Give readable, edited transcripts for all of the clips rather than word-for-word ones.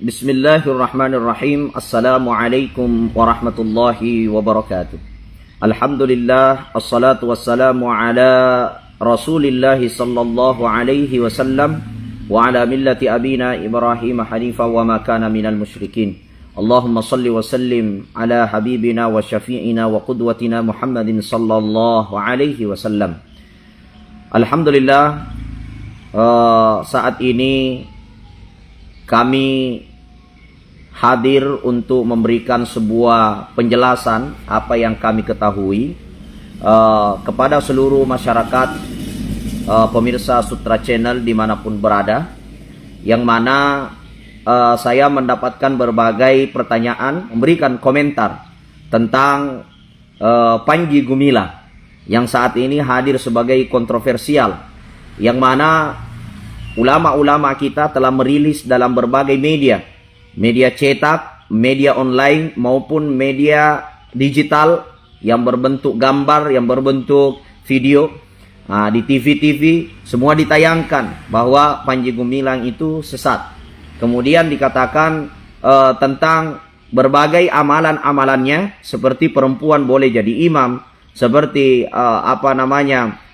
Bismillahirrahmanirrahim. Assalamualaikum warahmatullahi wabarakatuh. Alhamdulillah, assalatu wassalamu ala Rasulillah sallallahu alaihi wasallam wa ala millati abina Ibrahim hanifa wa ma kana minal musyrikin. Allahumma salli wa sallim ala habibina wa syafi'ina wa qudwatina Muhammadin sallallahu alaihi wasallam. Alhamdulillah, saat ini kami hadir untuk memberikan sebuah penjelasan apa yang kami ketahui kepada seluruh masyarakat pemirsa Sutra Channel dimanapun berada, yang mana saya mendapatkan berbagai pertanyaan, memberikan komentar tentang Panji Gumilang yang saat ini hadir sebagai kontroversial, yang mana ulama-ulama kita telah merilis dalam berbagai media cetak, media online maupun media digital yang berbentuk gambar, yang berbentuk video, di TV-TV semua ditayangkan bahwa Panji Gumilang itu sesat. Kemudian dikatakan tentang berbagai amalan-amalannya, seperti perempuan boleh jadi imam, seperti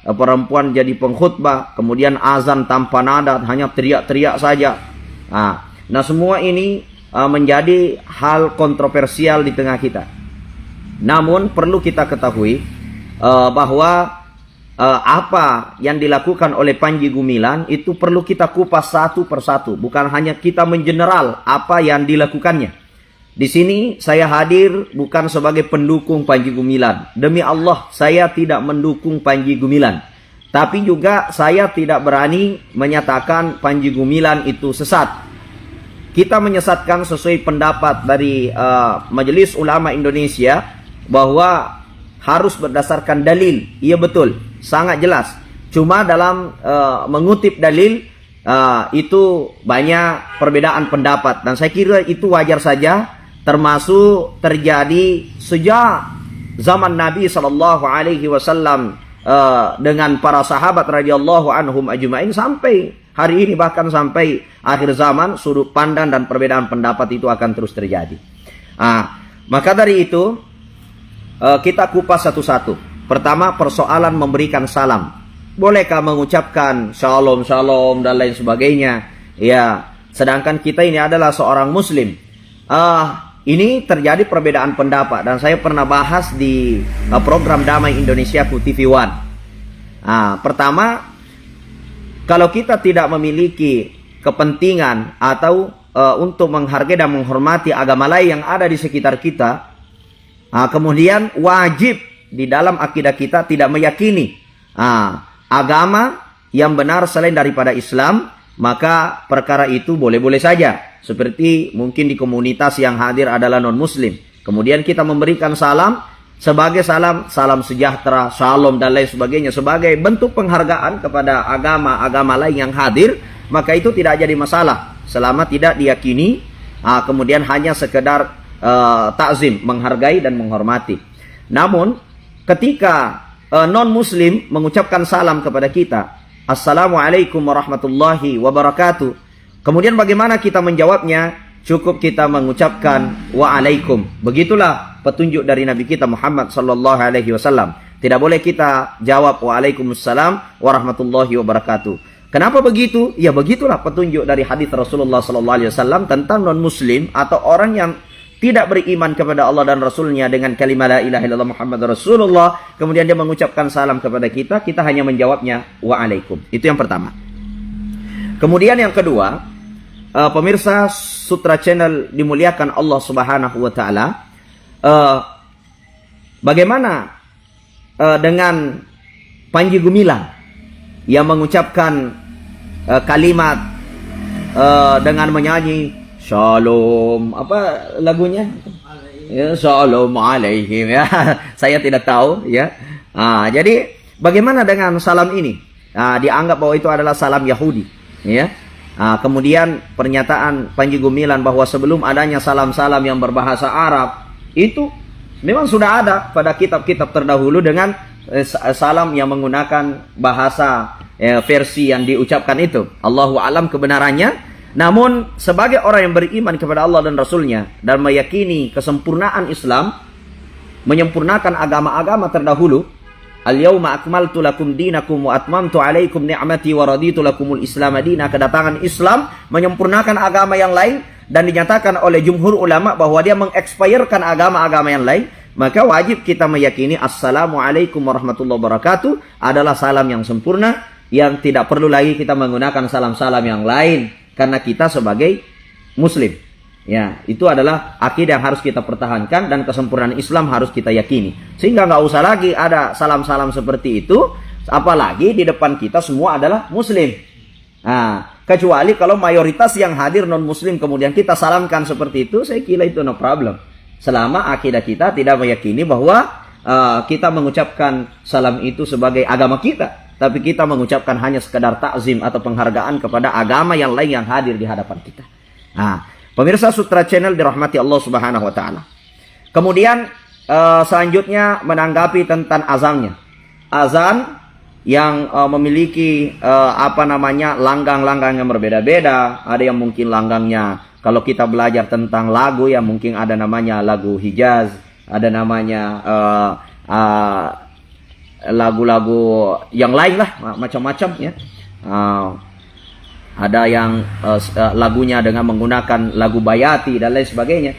perempuan jadi pengkhutbah, kemudian azan tanpa nada, hanya teriak-teriak saja. Nah, semua ini menjadi hal kontroversial di tengah kita. Namun perlu kita ketahui bahwa apa yang dilakukan oleh Panji Gumilang itu perlu kita kupas satu persatu, bukan hanya kita mengeneral apa yang dilakukannya. Di sini saya hadir bukan sebagai pendukung Panji Gumilang. Demi Allah, saya tidak mendukung Panji Gumilang. Tapi juga saya tidak berani menyatakan Panji Gumilang itu sesat. Kita menyesatkan sesuai pendapat dari Majelis Ulama Indonesia bahwa harus berdasarkan dalil. Iya betul, sangat jelas. Cuma dalam mengutip dalil itu banyak perbedaan pendapat, dan saya kira itu wajar saja, termasuk terjadi sejak zaman Nabi SAW dengan para sahabat radhiyallahu anhum ajma'in sampai hari ini, bahkan sampai akhir zaman, sudut pandang dan perbedaan pendapat itu akan terus terjadi. Maka dari itu kita kupas satu-satu. Pertama, persoalan memberikan salam. Bolehkah mengucapkan shalom, shalom dan lain sebagainya? Ya, sedangkan kita ini adalah seorang muslim. Ini terjadi perbedaan pendapat, dan saya pernah bahas di program Damai Indonesia TV One. Pertama, kalau kita tidak memiliki kepentingan atau untuk menghargai dan menghormati agama lain yang ada di sekitar kita, kemudian wajib di dalam akidah kita tidak meyakini agama yang benar selain daripada Islam, maka perkara itu boleh-boleh saja. Seperti mungkin di komunitas yang hadir adalah non-muslim, kemudian kita memberikan salam sebagai salam sejahtera, shalom dan lain sebagainya, sebagai bentuk penghargaan kepada agama-agama lain yang hadir, maka itu tidak jadi masalah selama tidak diyakini, kemudian hanya sekedar takzim, menghargai dan menghormati. Namun ketika non-muslim mengucapkan salam kepada kita, Assalamualaikum warahmatullahi wabarakatuh, kemudian bagaimana kita menjawabnya? Cukup kita mengucapkan waalaikum. Begitulah petunjuk dari Nabi kita Muhammad sallallahu alaihi wasallam. Tidak boleh kita jawab waalaikumsalam warahmatullahi wabarakatuh. Kenapa begitu? Ya begitulah petunjuk dari hadis Rasulullah sallallahu alaihi wasallam tentang non-muslim atau orang yang tidak beriman kepada Allah dan Rasulnya dengan kalimat la ilaha illallah Muhammad Rasulullah, kemudian dia mengucapkan salam kepada kita, kita hanya menjawabnya waalaikum. Itu yang pertama. Kemudian yang kedua, pemirsa Sutra Channel dimuliakan Allah Subhanahu wa taala, bagaimana dengan Panji Gumilang yang mengucapkan kalimat dengan menyanyi shalom, apa lagunya? Ya, shalom alaihim, ya. Saya tidak tahu, ya. Jadi bagaimana dengan salam ini? Dianggap bahwa itu adalah salam Yahudi, ya. Kemudian pernyataan Panji Gumilang bahwa sebelum adanya salam-salam yang berbahasa Arab, itu memang sudah ada pada kitab-kitab terdahulu dengan salam yang menggunakan bahasa versi yang diucapkan itu. Allahu alam kebenarannya. Namun sebagai orang yang beriman kepada Allah dan Rasulnya dan meyakini kesempurnaan Islam, menyempurnakan agama-agama terdahulu, al-yawma akmaltu lakum dinakum wa atmamtu alaikum ni'mati wa raditu lakumul islam madina, kedatangan Islam menyempurnakan agama yang lain dan dinyatakan oleh jumhur ulama bahwa dia mengekspirkan agama-agama yang lain, maka wajib kita meyakini assalamualaikum warahmatullahi wabarakatuh adalah salam yang sempurna, yang tidak perlu lagi kita menggunakan salam-salam yang lain karena kita sebagai muslim. Ya, itu adalah akidah yang harus kita pertahankan dan kesempurnaan Islam harus kita yakini. Sehingga nggak usah lagi ada salam-salam seperti itu, apalagi di depan kita semua adalah muslim. Nah, kecuali kalau mayoritas yang hadir non-muslim kemudian kita salamkan seperti itu, saya kira itu no problem. Selama akidah kita tidak meyakini bahwa kita mengucapkan salam itu sebagai agama kita, tapi kita mengucapkan hanya sekedar takzim atau penghargaan kepada agama yang lain yang hadir di hadapan kita. Nah, pemirsa Sutra Channel dirahmati Allah Subhanahu wa taala. Kemudian selanjutnya menanggapi tentang azannya. Azan yang memiliki langgang-langgang yang berbeda-beda. Ada yang mungkin langgangnya kalau kita belajar tentang lagu ya mungkin ada namanya lagu Hijaz, ada namanya lagu-lagu yang lain lah, macam-macam ya. Ada yang lagunya dengan menggunakan lagu bayati dan lain sebagainya.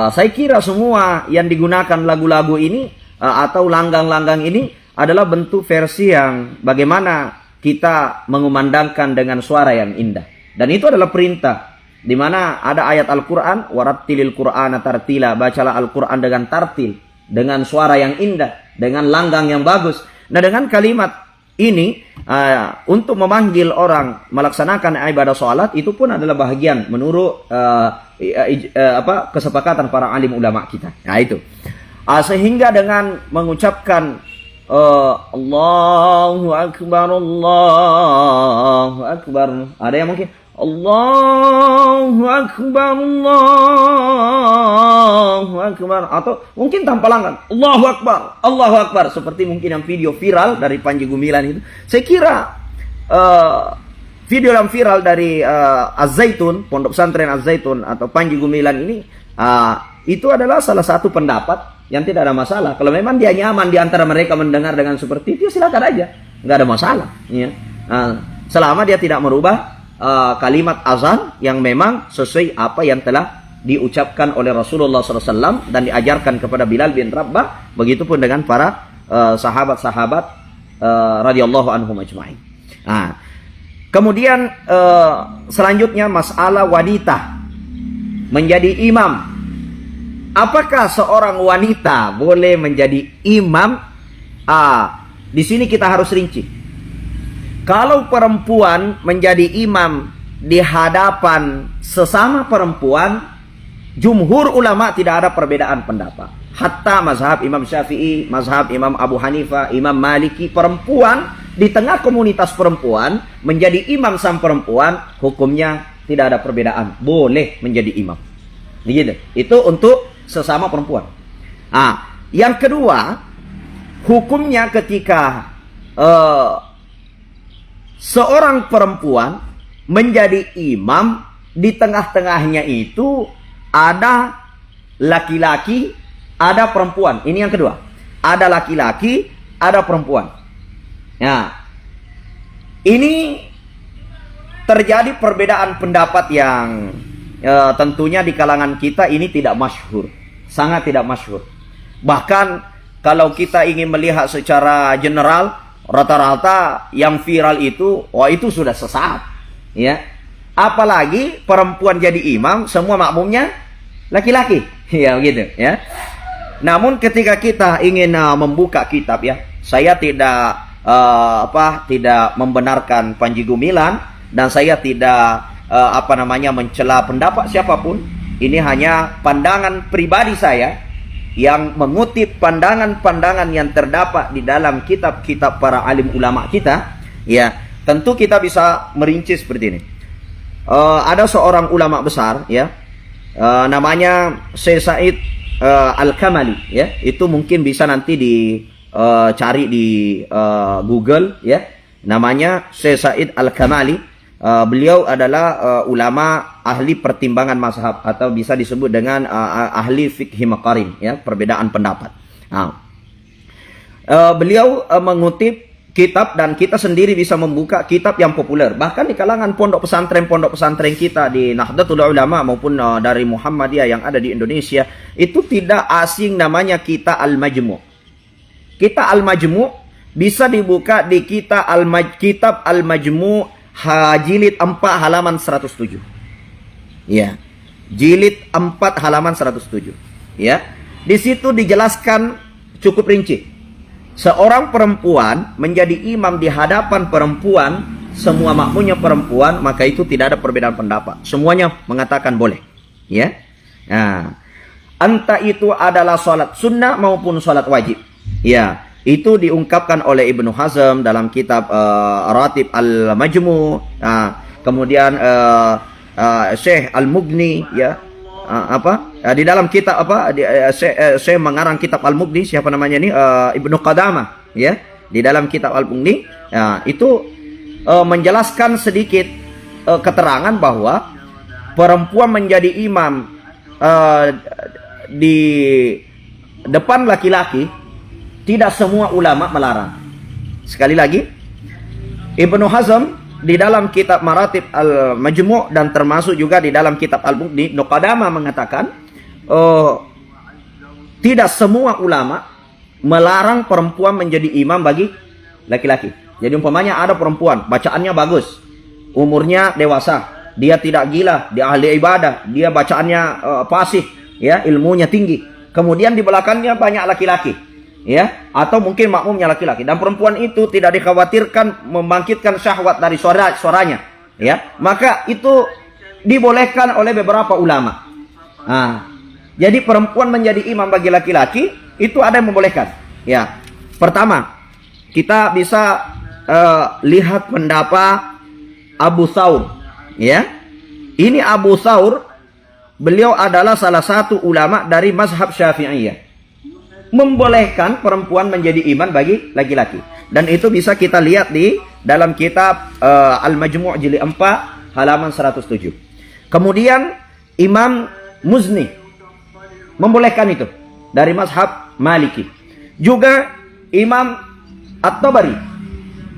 Saya kira semua yang digunakan lagu-lagu ini atau langgang-langgang ini adalah bentuk versi yang bagaimana kita mengumandangkan dengan suara yang indah. Dan itu adalah perintah. Di mana ada ayat Al-Quran, warattilil Qur'ana tartila, bacalah Al-Quran dengan tartil, dengan suara yang indah, dengan langgang yang bagus. Nah, dengan kalimat ini untuk memanggil orang melaksanakan ibadah sholat itu pun adalah bahagian menurut kesepakatan para alim ulama kita. Nah itu sehingga dengan mengucapkan Allahu Akbar, Allahu Akbar, ada yang mungkin Allahu Akbar, Allahu Akbar, atau mungkin tanpa langgang Allahu Akbar, Allahu Akbar, seperti mungkin yang video viral dari Panji Gumilang itu. Saya kira video yang viral dari Az-Zaitun, Pondok Pesantren Az-Zaitun atau Panji Gumilang ini itu adalah salah satu pendapat yang tidak ada masalah. Kalau memang dia nyaman di antara mereka mendengar dengan seperti itu, silakan aja, nggak ada masalah ya. Selama dia tidak merubah kalimat azan yang memang sesuai apa yang telah diucapkan oleh Rasulullah SAW dan diajarkan kepada Bilal bin Rabah, begitupun dengan para sahabat-sahabat radhiyallahu anhum ajma'in. Nah, kemudian selanjutnya masalah wanita menjadi imam. Apakah seorang wanita boleh menjadi imam? Di sini kita harus rinci. Kalau perempuan menjadi imam di hadapan sesama perempuan, jumhur ulama tidak ada perbedaan pendapat. Hatta mazhab Imam Syafi'i, mazhab Imam Abu Hanifah, Imam Maliki, perempuan di tengah komunitas perempuan menjadi imam sang perempuan, hukumnya tidak ada perbedaan, boleh menjadi imam. Begitu. Itu untuk sesama perempuan. Yang kedua, hukumnya ketika seorang perempuan menjadi imam, di tengah-tengahnya itu ada laki-laki, ada perempuan. Ini yang kedua. Ada laki-laki, ada perempuan. Nah, ini terjadi perbedaan pendapat yang tentunya di kalangan kita ini tidak masyhur. Sangat tidak masyhur. Bahkan kalau kita ingin melihat secara general, rata-rata yang viral itu, itu sudah sesat, ya. Apalagi perempuan jadi imam, semua makmumnya laki-laki, ya begitu, ya. Namun ketika kita ingin membuka kitab, ya, saya tidak tidak membenarkan Panji Gumilang dan saya tidak mencela pendapat siapapun. Ini hanya pandangan pribadi saya yang mengutip pandangan-pandangan yang terdapat di dalam kitab-kitab para alim ulama kita, ya. Tentu kita bisa merinci seperti ini. Ada seorang ulama besar, ya, namanya Syekh Said Al-Kamali, ya. Itu mungkin bisa nanti dicari di Google, ya. Namanya Syekh Said Al-Kamali. Beliau adalah ulama ahli pertimbangan mazhab atau bisa disebut dengan ahli fikih maqarin, ya, perbedaan pendapat. Beliau mengutip kitab, dan kita sendiri bisa membuka kitab yang populer. Bahkan di kalangan pondok pesantren kita di Nahdlatul Ulama maupun dari Muhammadiyah yang ada di Indonesia, itu tidak asing namanya kitab Al-Majmu'. Kitab Al-Majmu' bisa dibuka di kitab Al-Majmu' jilid 4 halaman 107. Ya. Jilid 4 halaman 107. Ya. Di situ dijelaskan cukup rinci. Seorang perempuan menjadi imam di hadapan perempuan, semua makmumnya perempuan, maka itu tidak ada perbedaan pendapat. Semuanya mengatakan boleh. Ya. Nah, entah itu adalah salat sunnah maupun salat wajib. Ya, itu diungkapkan oleh Ibnu Hazm dalam kitab Ratib Al-Majmu'. Kemudian Syekh Al-Mughni, ya. Di dalam kitab saya mengarang kitab Al-Mughni, siapa namanya ini, Ibnu Qadamah, ya, di dalam kitab Al-Mughni, itu menjelaskan sedikit keterangan bahwa perempuan menjadi imam di depan laki-laki tidak semua ulama melarang. Sekali lagi, Ibnu Hazm di dalam kitab Maratib Al-Majmu' dan termasuk juga di dalam kitab Al-Mughni, Ibnu Qadamah mengatakan tidak semua ulama melarang perempuan menjadi imam bagi laki-laki. Jadi umpamanya ada perempuan, bacaannya bagus, umurnya dewasa, dia tidak gila, dia ahli ibadah, dia bacaannya fasih, ya, ilmunya tinggi. Kemudian di belakangnya banyak laki-laki, ya, atau mungkin makmumnya laki-laki, dan perempuan itu tidak dikhawatirkan membangkitkan syahwat dari suaranya, ya, maka itu dibolehkan oleh beberapa ulama. Jadi perempuan menjadi imam bagi laki-laki itu ada yang membolehkan. Ya, pertama kita bisa lihat pendapat Abu Thawr, ya. Ini Abu Thawr, beliau adalah salah satu ulama dari mazhab Syafi'iyah, membolehkan perempuan menjadi imam bagi laki-laki. Dan itu bisa kita lihat di dalam kitab Al-Majmu' jilid 4 halaman 107. Kemudian Imam Muzni membolehkan itu dari mazhab Maliki. Juga Imam At-Tabari,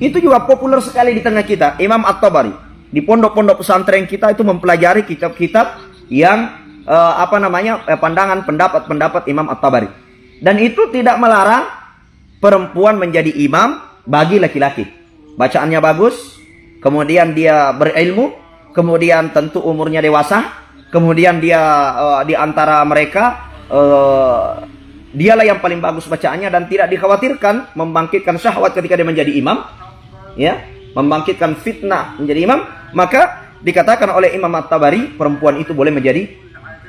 itu juga populer sekali di tengah kita. Imam At-Tabari di pondok-pondok pesantren kita itu mempelajari kitab-kitab yang pandangan pendapat Imam At-Tabari. Dan itu tidak melarang perempuan menjadi imam bagi laki-laki. Bacaannya bagus, kemudian dia berilmu, kemudian tentu umurnya dewasa, kemudian dia di antara mereka dialah yang paling bagus bacaannya dan tidak dikhawatirkan membangkitkan syahwat ketika dia menjadi imam, ya, membangkitkan fitnah menjadi imam, maka dikatakan oleh Imam At-Tabari perempuan itu boleh menjadi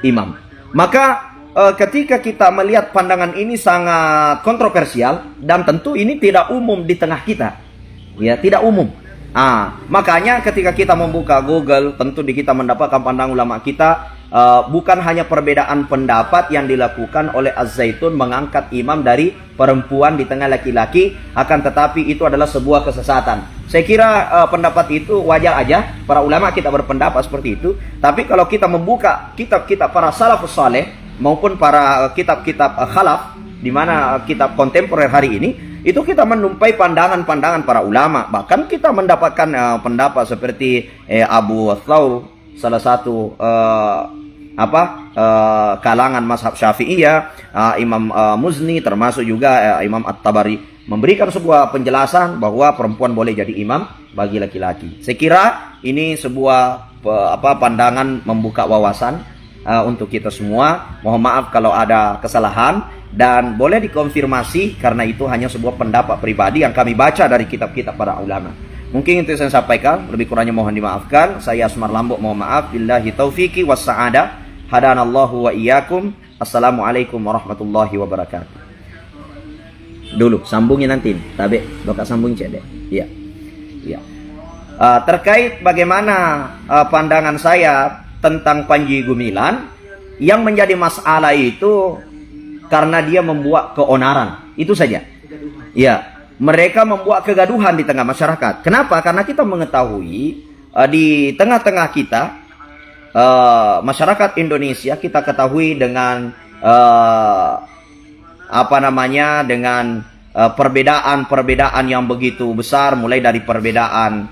imam. Maka ketika kita melihat pandangan ini sangat kontroversial dan tentu ini tidak umum di tengah kita, ya, tidak umum. Makanya ketika kita membuka Google, tentu di kita mendapatkan pandangan ulama kita, bukan hanya perbedaan pendapat yang dilakukan oleh Az-Zaitun mengangkat imam dari perempuan di tengah laki-laki, akan tetapi itu adalah sebuah kesesatan. Saya kira pendapat itu wajar aja, para ulama kita berpendapat seperti itu. Tapi kalau kita membuka kitab-kitab para salafus saleh maupun para kitab-kitab khalaf, di mana kitab kontemporer hari ini, itu kita menumpai pandangan-pandangan para ulama. Bahkan kita mendapatkan pendapat seperti Abu Thawr, salah satu kalangan mazhab Syafi'iyah, Imam Muzni, termasuk juga Imam At-Tabari, memberikan sebuah penjelasan bahwa perempuan boleh jadi imam bagi laki-laki. Saya kira ini sebuah pandangan membuka wawasan untuk kita semua. Mohon maaf kalau ada kesalahan dan boleh dikonfirmasi karena itu hanya sebuah pendapat pribadi yang kami baca dari kitab-kitab para ulama. Mungkin itu saya sampaikan, lebih kurangnya mohon dimaafkan. Saya Asmar Lambok, mohon maaf. Billahi taufiqi wassa'adah. Hadanallahu wa iyyakum. Assalamualaikum warahmatullahi wabarakatuh. Dulu sambungin nanti. Tabe, doka sambung cek deh. Iya. Iya. Terkait bagaimana pandangan saya tentang Panji Gumilang, yang menjadi masalah itu karena dia membuat keonaran, itu saja. Ya, mereka membuat kegaduhan di tengah masyarakat. Kenapa? Karena kita mengetahui di tengah-tengah kita, masyarakat Indonesia, kita ketahui dengan dengan perbedaan-perbedaan yang begitu besar, mulai dari perbedaan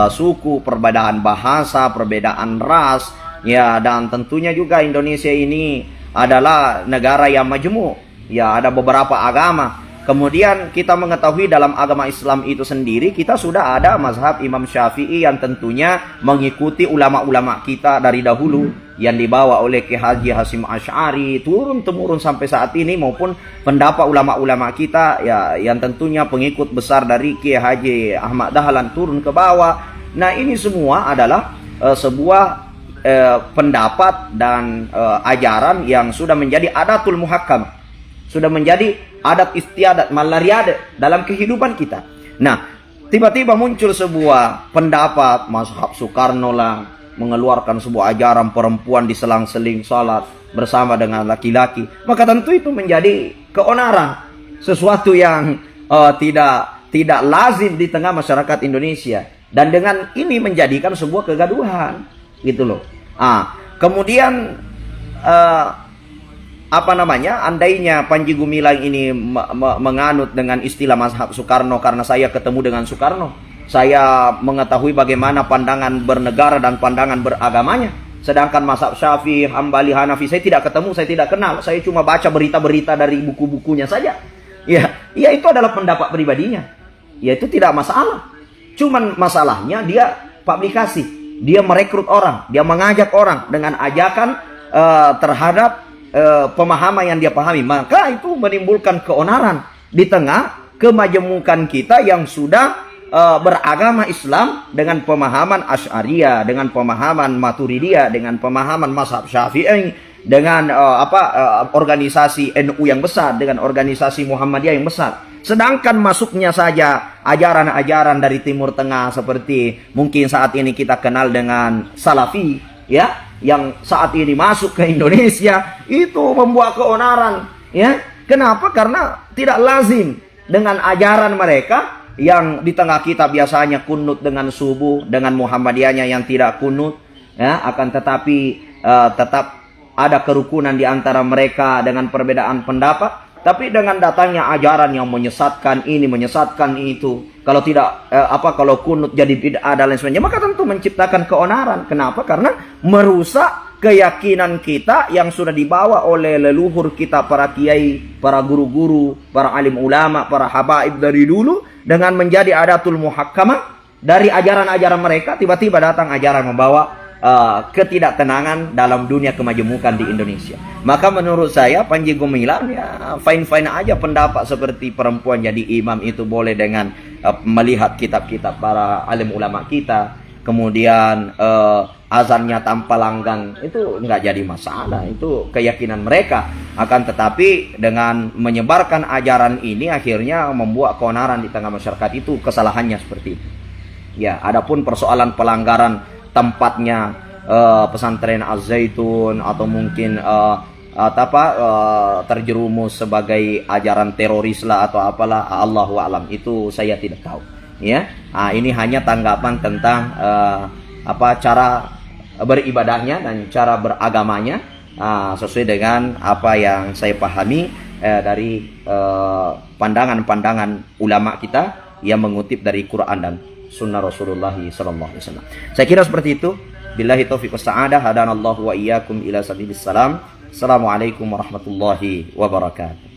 suku, perbedaan bahasa, perbedaan ras, ya, dan tentunya juga Indonesia ini adalah negara yang majemuk, ya, ada beberapa agama. Kemudian kita mengetahui dalam agama Islam itu sendiri, kita sudah ada mazhab Imam Syafi'i yang tentunya mengikuti ulama-ulama kita dari dahulu, yang dibawa oleh Kiai Haji Hasyim Asy'ari turun-temurun sampai saat ini, maupun pendapat ulama-ulama kita, ya, yang tentunya pengikut besar dari Kiai Haji Ahmad Dahlan turun ke bawah. Nah, ini semua adalah sebuah pendapat dan ajaran yang sudah menjadi adatul muhakkam, sudah menjadi adat istiadat malariade dalam kehidupan kita. Nah, tiba-tiba muncul sebuah pendapat mazhab Soekarno lah, mengeluarkan sebuah ajaran perempuan diselang-seling salat bersama dengan laki-laki. Maka tentu itu menjadi keonaran, sesuatu yang tidak lazim di tengah masyarakat Indonesia, dan dengan ini menjadikan sebuah kegaduhan, gitu loh. Kemudian andainya Panji Gumilang ini menganut dengan istilah mazhab Soekarno, karena saya ketemu dengan Soekarno, saya mengetahui bagaimana pandangan bernegara dan pandangan beragamanya. Sedangkan mazhab Syafi'i, Hambali, Hanafi, saya tidak ketemu, saya tidak kenal, saya cuma baca berita-berita dari buku-bukunya saja. Ya, itu adalah pendapat pribadinya. Ya, itu tidak masalah. Cuman masalahnya dia publikasi, dia merekrut orang, dia mengajak orang dengan ajakan terhadap pemahaman yang dia pahami, maka itu menimbulkan keonaran di tengah kemajemukan kita yang sudah beragama Islam dengan pemahaman Asy'ariyah, dengan pemahaman Maturidiyah, dengan pemahaman mazhab Syafi'i, dengan organisasi NU yang besar, dengan organisasi Muhammadiyah yang besar. Sedangkan masuknya saja ajaran-ajaran dari Timur Tengah seperti mungkin saat ini kita kenal dengan Salafi, ya, yang saat ini masuk ke Indonesia, itu membuat keonaran, ya. Kenapa? Karena tidak lazim dengan ajaran mereka yang di tengah kita biasanya kunut dengan subuh, dengan Muhammadiyahnya yang tidak kunut, ya, akan tetapi tetap ada kerukunan di antara mereka dengan perbedaan pendapat. Tapi dengan datangnya ajaran yang menyesatkan ini, menyesatkan itu, kalau tidak kalau kunut jadi bid'ah dan lain sebagainya, maka tentu menciptakan keonaran. Kenapa? Karena merusak keyakinan kita yang sudah dibawa oleh leluhur kita, para kiai, para guru-guru, para alim ulama, para habaib dari dulu, dengan menjadi adatul muhakkamah dari ajaran-ajaran mereka. Tiba-tiba datang ajaran membawa ketidaktenangan dalam dunia kemajemukan di Indonesia. Maka menurut saya Panji Gumilang, ya, fine-fine aja pendapat seperti perempuan jadi imam itu boleh dengan melihat kitab-kitab para alim ulama kita. Kemudian azannya tanpa langgang, itu nggak jadi masalah, itu keyakinan mereka. Akan tetapi dengan menyebarkan ajaran ini akhirnya membuat keonaran di tengah masyarakat, itu kesalahannya seperti itu. Ya, adapun persoalan pelanggaran tempatnya pesantren Az-Zaitun atau mungkin terjerumus sebagai ajaran teroris lah atau apalah, Allahu a'lam, itu saya tidak tahu, ya. Ini hanya tanggapan tentang cara beribadahnya dan cara beragamanya, sesuai dengan apa yang saya pahami dari pandangan-pandangan ulama kita yang mengutip dari Quran dan Sunnah Rasulullah sallallahu alaihi wasallam. Saya kira seperti itu. Billahi taufiq was sa'adah, hadanallahu wa iyyakum ila sabilis salam. Assalamualaikum warahmatullahi wabarakatuh.